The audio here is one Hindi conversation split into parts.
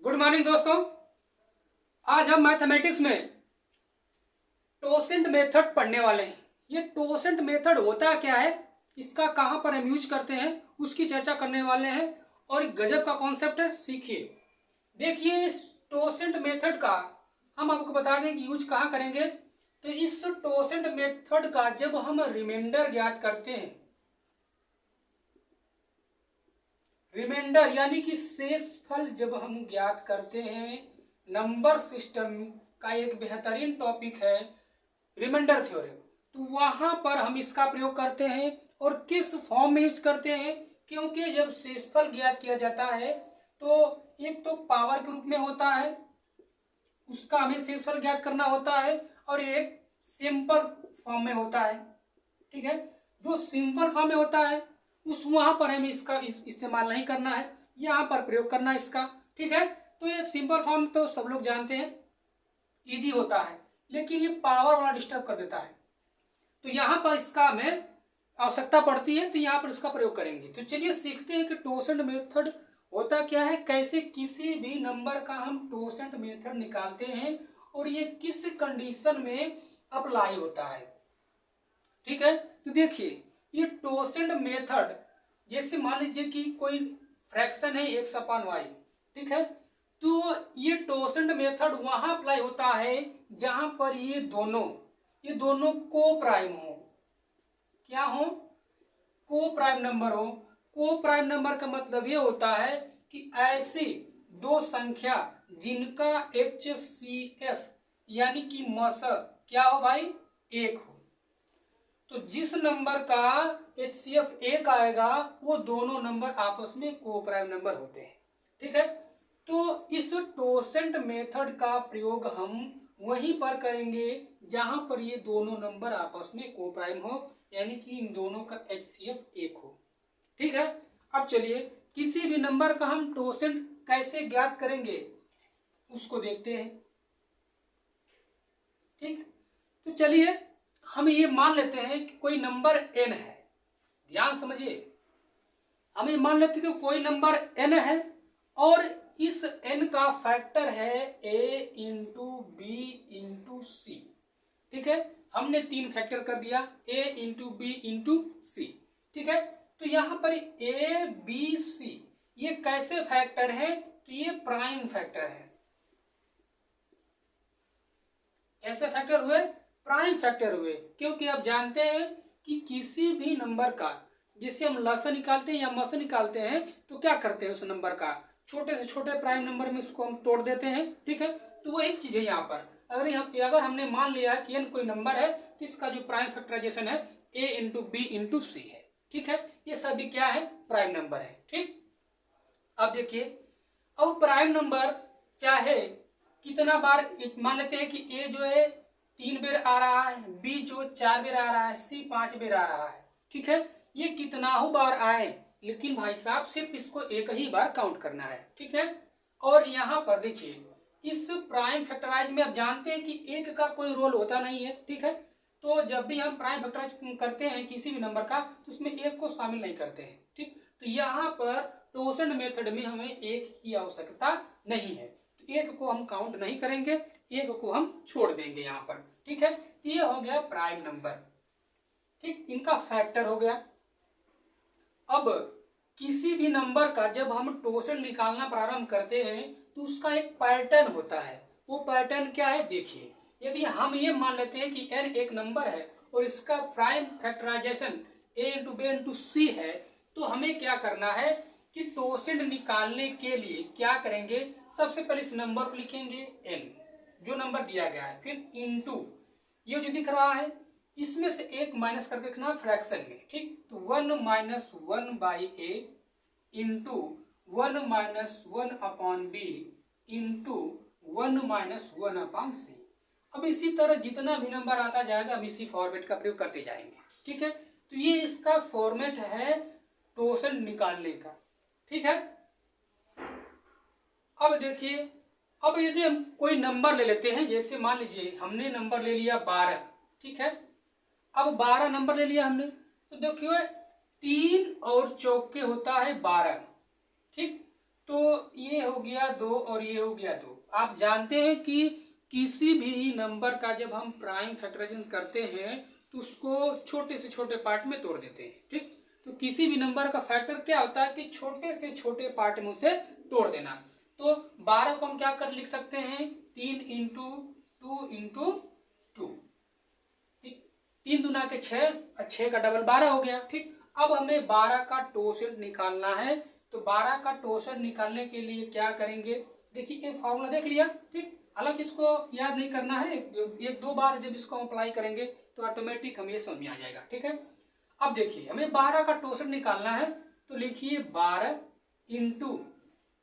गुड मॉर्निंग दोस्तों। आज हम मैथमेटिक्स में टोसेंट मेथड पढ़ने वाले हैं। ये टोसेंट मेथड होता क्या है, इसका कहाँ पर हम यूज करते हैं, उसकी चर्चा करने वाले हैं। और एक गजब का कॉन्सेप्ट है, सीखिए। देखिए, इस टोसेंट मेथड का हम आपको बता दें कि यूज कहाँ करेंगे। तो इस टोसेंट मेथड का जब हम रिमाइंडर ज्ञात करते हैं, रिमाइंडर यानी कि शेषफल जब हम ज्ञात करते हैं, नंबर सिस्टम का एक बेहतरीन टॉपिक है रिमाइंडर थ्योरम। तो वहां पर हम इसका प्रयोग करते हैं। और किस फॉर्म में यूज करते हैं, क्योंकि जब शेषफल ज्ञात किया जाता है तो एक तो पावर के रूप में होता है, उसका हमें शेषफल ज्ञात करना होता है, और एक सिंपल फॉर्म में होता है। ठीक है, जो सिंपल फॉर्म में होता है उस वहां पर हमें इसका इस्तेमाल नहीं करना है, यहाँ पर प्रयोग करना है इसका। ठीक है, तो ये सिंपल फॉर्म तो सब लोग जानते हैं, इजी होता है, लेकिन ये पावर वाला डिस्टर्ब कर देता है। तो यहाँ पर इसका हमें आवश्यकता पड़ती है, तो यहाँ पर इसका प्रयोग करेंगे। तो चलिए सीखते हैं कि टोसेंट मेथड होता क्या है, कैसे किसी भी नंबर का हम टोसेंट मेथड निकालते हैं और ये किस कंडीशन में अप्लाई होता है। ठीक है, तो देखिए, ये टोसेंट मेथड, जैसे मान लीजिए कि कोई फ्रैक्शन है x/y, ठीक है, तो ये टोसेंट मेथड वहां अप्लाई होता है जहां पर ये दोनों को प्राइम हो। क्या हो? को प्राइम नंबर हो। को प्राइम नंबर का मतलब ये होता है कि ऐसी दो संख्या जिनका HCF यानी कि मसर क्या हो भाई, एक हो। तो जिस नंबर का HCF एक आएगा वो दोनों नंबर आपस में को प्राइम नंबर होते हैं। ठीक है, तो इस टोसेंट मेथड का प्रयोग हम वहीं पर करेंगे जहां पर ये दोनों नंबर आपस में को प्राइम हो, यानी कि इन दोनों का HCF एक हो। ठीक है, अब चलिए किसी भी नंबर का हम टोसेंट कैसे ज्ञात करेंगे उसको देखते हैं। ठीक, तो चलिए हम ये मान लेते हैं कि कोई नंबर n है। ध्यान समझिए, हम ये मान लेते हैं कि कोई नंबर n है और इस n का फैक्टर है a इंटू बी इंटू सी। ठीक है, हमने 3 फैक्टर कर दिया, a इंटू बी इंटू सी। ठीक है, तो यहां पर a b c ये कैसे फैक्टर है, तो ये प्राइम फैक्टर है। कैसे फैक्टर हुए? प्राइम फैक्टर हुए, क्योंकि आप जानते हैं कि किसी भी नंबर का जैसे हम लसा निकालते हैं या मसा निकालते हैं तो क्या करते हैं, उस नंबर का छोटे से छोटे प्राइम नंबर में उसको हम तोड़ देते हैं। ठीक है, तो वो एक चीज है। यहाँ पर अगर हमने मान लिया कि n कोई नंबर है तो इसका जो प्राइम फैक्टराइजेशन है a into b into c है। ठीक है, ये सभी क्या है, प्राइम नंबर है। ठीक, अब देखिए, अब प्राइम नंबर चाहे कितना बार, मान लेते हैं कि a जो है 3 बेर आ रहा है, b जो 4 बेर आ रहा है, c 5 बेर आ रहा है। ठीक है, ये कितना हो बार आए, लेकिन भाई साहब सिर्फ इसको एक ही बार काउंट करना है। ठीक है, और यहाँ पर देखिए, इस प्राइम फैक्टराइज में आप जानते हैं कि एक का कोई रोल होता नहीं है। ठीक है, तो जब भी हम प्राइम फैक्टराइज करते हैं किसी भी नंबर का तो उसमें एक को शामिल नहीं करते हैं। ठीक, तो यहाँ पर टोसेंट मेथड में हमें एक की आवश्यकता नहीं है, तो एक को हम काउंट नहीं करेंगे, एक को हम छोड़ देंगे यहाँ पर। ठीक है, ये हो गया प्राइम नंबर। ठीक, इनका फैक्टर हो गया। अब किसी भी नंबर का जब हम टोसेंट निकालना प्रारंभ करते हैं तो उसका एक पैटर्न होता है। वो पैटर्न क्या है, देखिए, यदि हम ये मान लेते हैं कि n एक नंबर है और इसका prime factorization a into b into c है, तो हमें क्या करना है कि टोसेंट निकालने के लिए क्या करेंगे, सबसे पहले इस नंबर को लिखेंगे n, जो नंबर दिया गया है, फिर इंटू ये जो दिख रहा है इसमें से एक माइनस करके रखना फ्रैक्शन में। ठीक, तो 1 minus 1 by a into 1 minus 1 upon b into 1 minus 1 upon c. अब इसी तरह जितना भी नंबर आता जाएगा हम इसी फॉर्मेट का प्रयोग करते जाएंगे। ठीक है, तो ये इसका फॉर्मेट है टोसेंट निकालने का। ठीक है, अब देखिए, अब यदि हम कोई नंबर ले लेते हैं, जैसे मान लीजिए हमने नंबर ले लिया 12। ठीक है, अब 12 नंबर ले लिया हमने, तो देखिए 3 और चौके होता है 12। ठीक, तो ये हो गया 2 और ये हो गया 2। आप जानते हैं कि किसी भी नंबर का जब हम प्राइम फैक्टराइजेशन करते हैं तो उसको छोटे से छोटे पार्ट में तोड़ देते हैं। ठीक, तो किसी भी नंबर का फैक्टर क्या होता है कि छोटे से छोटे पार्ट में उसे तोड़ देना। तो 12 को हम क्या कर लिख सकते हैं, 3 इंटू 2 इंटू 2। 3 दूना के 6 और 6 का डबल 12 हो गया। ठीक, अब हमें 12 का टोसेंट निकालना है। तो 12 का टोसेंट निकालने के लिए क्या करेंगे, देखिए ये फॉर्मूला देख लिया। ठीक, हालांकि इसको याद नहीं करना है, एक दो बार जब इसको अप्लाई करेंगे तो ऑटोमेटिक हमें समझ में आ जाएगा। ठीक है, अब देखिए हमें 12 का टोसेंट निकालना है। तो लिखिए 12 इंटू,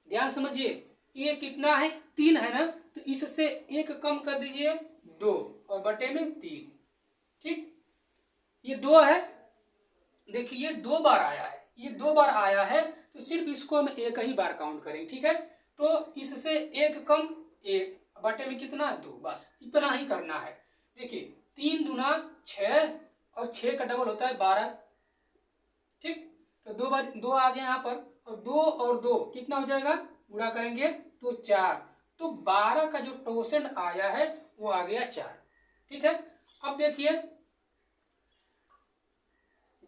ध्यान समझिए, ये कितना है, 3 है ना, तो इससे एक कम कर दीजिए 2 और बटे में 3। ठीक, ये 2 है, देखिए ये 2 बार आया है, ये 2 बार आया है, तो सिर्फ इसको हम एक ही बार काउंट करेंगे। ठीक है, तो इससे एक कम 1 बटे में कितना 2, बस इतना ही करना है। देखिए 3 दूना 6 और 6 का डबल होता है 12। ठीक, तो 2 बार 2 आ गया यहाँ पर, और 2 और 2 कितना हो जाएगा, गुणा करेंगे तो 4। तो 12 का जो टोसेंट आया है वो आ गया 4। ठीक है, अब देखिए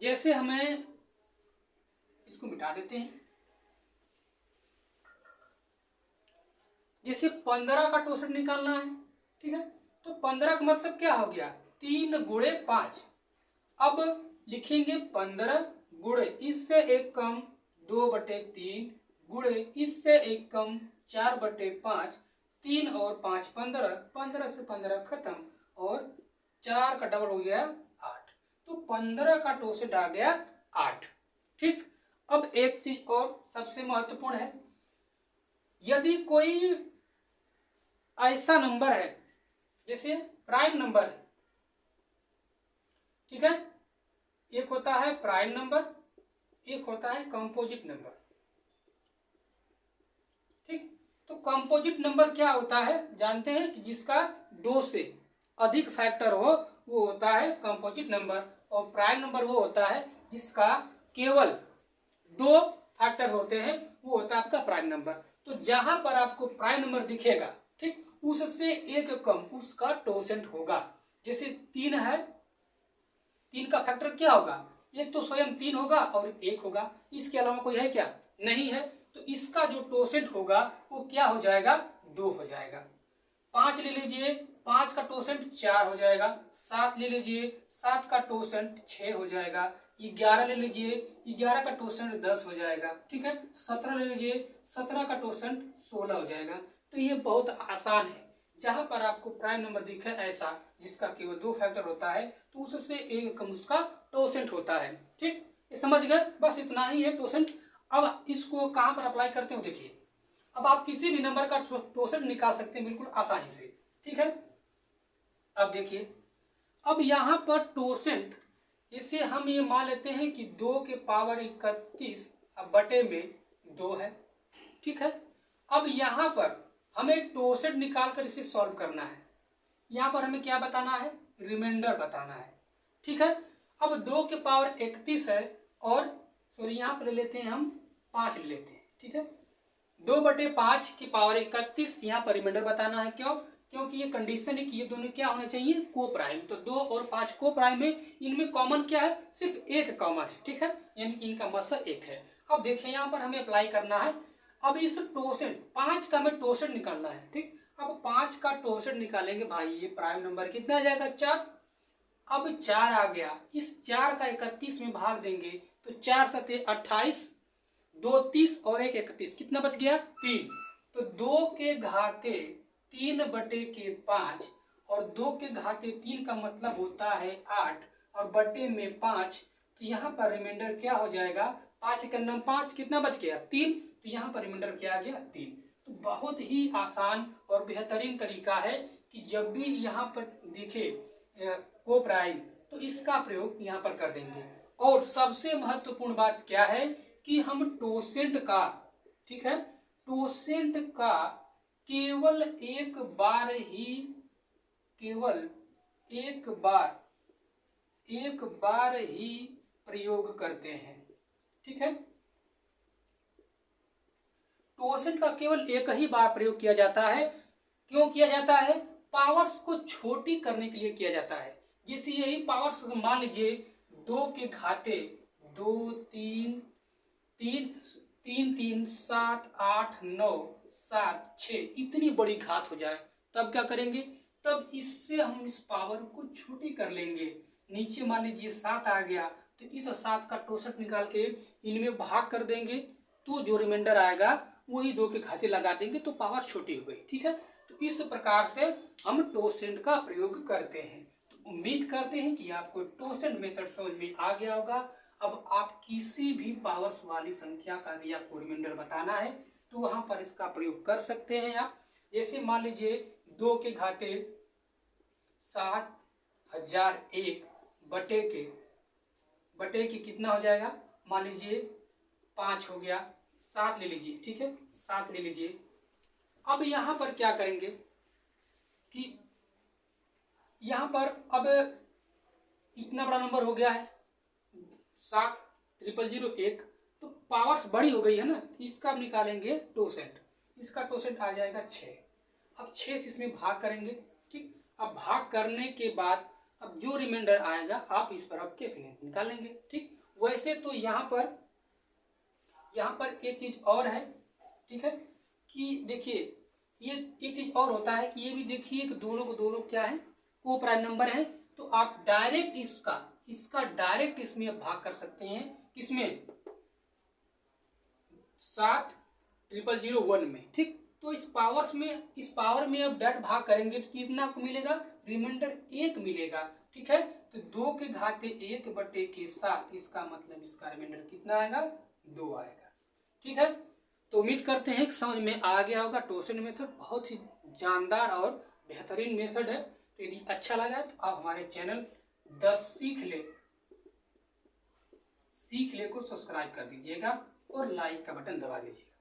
जैसे हमें इसको मिटा देते हैं, जैसे 15 का टोसेंट निकालना है। ठीक है, तो 15 का मतलब क्या हो गया, 3 गुणे 5। अब लिखेंगे 15 गुणे इससे एक कम 2 बटे 3 गुणे इससे एक कम 4 बटे 5। 3 और 5 15, 15 से 15 खत्म, और 4 का डबल हो गया 8। तो 15 का टोसेंट आ गया 8। ठीक, अब एक चीज और सबसे महत्वपूर्ण है, यदि कोई ऐसा नंबर है जैसे प्राइम नंबर है, ठीक है, एक होता है प्राइम नंबर, एक होता है कंपोजिट नंबर। ठीक, तो कंपोजिट नंबर क्या होता है, जानते हैं कि जिसका 2 से अधिक फैक्टर हो वो होता है कंपोजिट नंबर, और प्राइम नंबर वो होता है जिसका केवल 2 फैक्टर होते हैं, वो होता है आपका प्राइम नंबर। तो जहां पर आपको प्राइम नंबर दिखेगा, ठीक, उससे एक कम उसका टोसेंट होगा। जैसे 3 है, 3 का फैक्टर क्या होगा, एक तो स्वयं 3 होगा और 1 होगा, इसके अलावा कोई है क्या, नहीं है। तो इसका जो टोसेंट होगा वो क्या हो जाएगा, 2 हो जाएगा। 5 ले लीजिए, 5 का टोसेंट 4 हो जाएगा। 7 ले लीजिए, 7 का टोसेंट 6 हो जाएगा। 11 ले लीजिए, 11 का टोसेंट 10 हो जाएगा। ठीक है, 17 ले लीजिए, 17 का टोसेंट 16 हो जाएगा। तो ये बहुत आसान है, जहां पर आपको प्राइम नंबर दिखे ऐसा जिसका केवल 2 फैक्टर होता है तो उससे एक कम उसका टोसेंट होता है। ठीक, ये समझ गए, बस इतना ही है टोसेंट। अब इसको कहां पर अप्लाई करते हो, देखिए अब आप किसी भी नंबर का टोसेंट निकाल सकते हैं बिल्कुल आसानी से। ठीक है, अब देखिए, अब यहां पर टोसेंट, इसे हम ये मान लेते हैं कि 2 के पावर 31 बटे में 2 है। ठीक है, अब यहां पर हमें टोसेंट निकालकर इसे सॉल्व करना है। यहां पर हमें क्या बताना है, रिमाइंडर बताना है। ठीक है, अब 2 के पावर 31 है, और सॉरी यहां पर ले लेते हैं हम 5 ले लेते हैं। ठीक है, 2 बटे 5 की पावर 31, यहाँ पर रिमाइंडर बताना है। क्यों, क्योंकि ये कंडीशन है कि ये दोनों क्या होने चाहिए, को प्राइम। तो 2 और 5 को प्राइम है, इनमें कॉमन क्या है, सिर्फ एक कॉमन है। ठीक है, यानी इनका मसा 1 है। अब देखिए यहाँ पर हमें अप्लाई करना है। अब इस टोसेंट 5 का हमें टोसेंट निकालना है। ठीक, अब 5 का टोसेंट निकालेंगे भाई, ये प्राइम नंबर कितना आ जाएगा, 4। अब 4 आ गया, इस 4 का 31 में भाग देंगे तो 4 सते 28, 2 30 और 1 31, कितना बच गया, 3। तो 2 के घाते 3 बटे के 5, और 2 के घाते 3 का मतलब होता है 8, और बटे में 5। तो यहाँ पर रिमाइंडर क्या हो जाएगा, 5 के नाम 5, कितना बच गया, 3। तो यहाँ पर रिमाइंडर क्या आ गया, 3। तो बहुत ही आसान और बेहतरीन तरीका है कि जब भी यहाँ पर दिखे को प्राइम तो इसका प्रयोग यहाँ पर कर देंगे। और सबसे महत्वपूर्ण बात क्या है कि हम टोसेंट का, ठीक है, टोसेंट का केवल एक बार ही, केवल एक बार ही प्रयोग करते हैं। ठीक है, टोसेंट का केवल एक ही बार प्रयोग किया जाता है। क्यों किया जाता है? पावर्स को छोटी करने के लिए किया जाता है। जैसे यही पावर्स मान लीजिए 2 के घाते 2 3 3 3 3 7 8 9 7 6 इतनी बड़ी घात हो जाए तब क्या करेंगे? तब इससे हम इस पावर को छोटी कर लेंगे। नीचे मान लीजिए 7 आ गया तो इस 7 का टोसेंट निकाल के इनमें भाग कर देंगे तो जो रिमाइंडर आएगा वही 2 के घाते लगा देंगे तो पावर छोटी हो गई। ठीक है, तो इस प्रकार से हम टोसेंट का प्रयोग करते हैं। तो उम्मीद करते हैं कि आपको टोसेंट मेथड समझ में आ गया होगा। अब आप किसी भी पावर्स वाली संख्या का यदि आपको रिमाइंडर बताना है तो वहां पर इसका प्रयोग कर सकते हैं आप। जैसे मान लीजिए 2 के घाते 7001 बटे के कितना हो जाएगा? मान लीजिए 5 हो गया, 7 ले लीजिए। ठीक है, 7 ले लीजिए। अब यहां पर क्या करेंगे कि यहां पर अब इतना बड़ा नंबर हो गया है 7001, तो पावर्स बड़ी हो गई है ना, इसका अब निकालेंगे टोसेंट। इसका टोसेंट आ जाएगा 6। अब 6 से इसमें भाग करेंगे। ठीक, अब भाग करने के बाद अब जो रिमाइंडर आएगा आप इस पर रख के फिर निकालेंगे। ठीक, वैसे तो यहाँ पर एक चीज और है। ठीक है, कि देखिए ये एक चीज और होता है कि ये भी देखिए कि दोनों क्या है? को प्राइम नंबर है। तो आप डायरेक्ट इसका डायरेक्ट इसमें आप भाग कर सकते हैं। किसमें? 7001 में। ठीक, तो इस पावर में अब डायरेक्ट भाग करेंगे तो कितना आपको मिलेगा? रिमाइंडर 1 मिलेगा। ठीक है, तो 2 के घाते 1 बटे के 7, इसका मतलब इसका रिमाइंडर कितना आएगा? 2 आएगा। ठीक है, तो उम्मीद करते हैं कि समझ में आ गया होगा। टोसेंट मेथड बहुत ही जानदार और बेहतरीन मेथड है। तो यदि अच्छा लगा तो आप हमारे चैनल 10 सीख ले को सब्सक्राइब कर दीजिएगा और लाइक का बटन दबा दीजिएगा।